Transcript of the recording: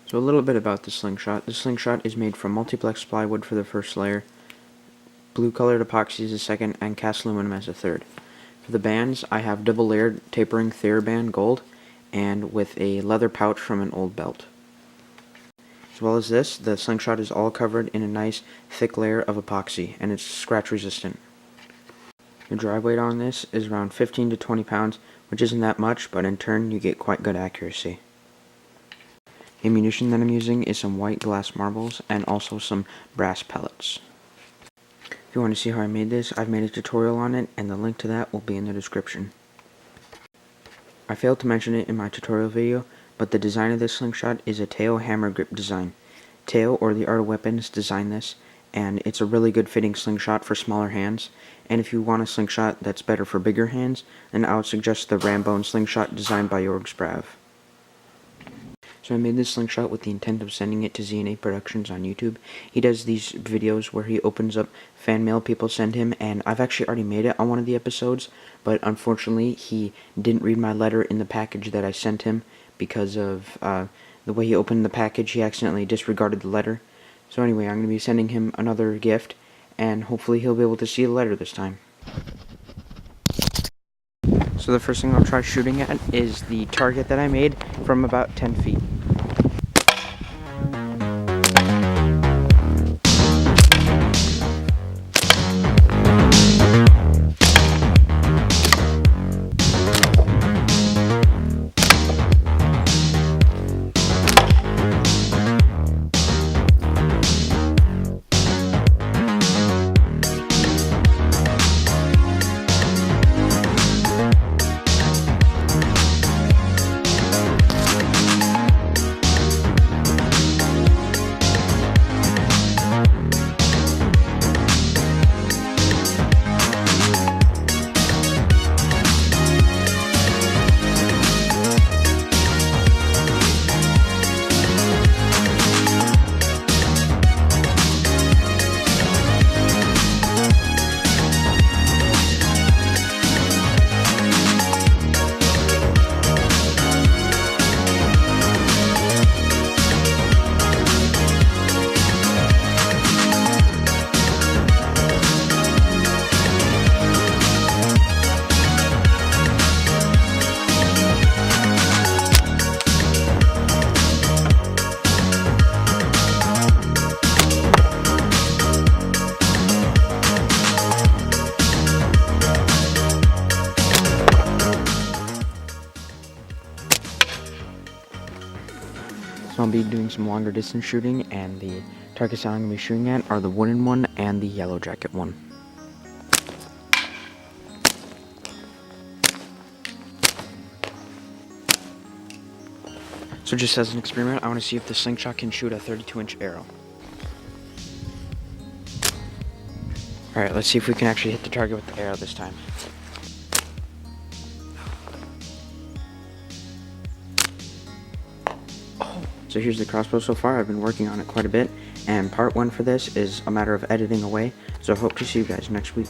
So a little bit about the slingshot. The slingshot is made from multiplex plywood for the first layer, blue colored epoxy as a second, and cast aluminum as a third. For the bands, I have double layered tapering TheraBand gold and with a leather pouch from an old belt. As well as this, the slingshot is all covered in a nice thick layer of epoxy, and it's scratch resistant. The dry weight on this is around 15 to 20 pounds, which isn't that much, but in turn you get quite good accuracy. The ammunition that I'm using is some white glass marbles and also some brass pellets. If you want to see how I made this, I've made a tutorial on it, and the link to that will be in the description. I failed to mention it in my tutorial video, but the design of this slingshot is a Teo hammer grip design. Teo, or the Art of Weapons, designed this, and it's a really good fitting slingshot for smaller hands. And if you want a slingshot that's better for bigger hands, then I would suggest the Rambone slingshot designed by Jorg Sprav. So I made this slingshot with the intent of sending it to ZNA Productions on YouTube. He does these videos where he opens up fan mail people send him, and I've actually already made it on one of the episodes, but unfortunately he didn't read my letter in the package that I sent him because of the way he opened the package. He accidentally disregarded the letter. So anyway, I'm going to be sending him another gift, and hopefully he'll be able to see the letter this time. So the first thing I'll try shooting at is the target that I made from about 10 feet. So I'll be doing some longer distance shooting, and the targets that I'm going to be shooting at are the wooden one and the yellow jacket one. So just as an experiment, I want to see if the slingshot can shoot a 32-inch arrow. Alright, let's see if we can actually hit the target with the arrow this time. So here's the crossbow so far. I've been working on it quite a bit, and part 1 for this is a matter of editing away, so I hope to see you guys next week.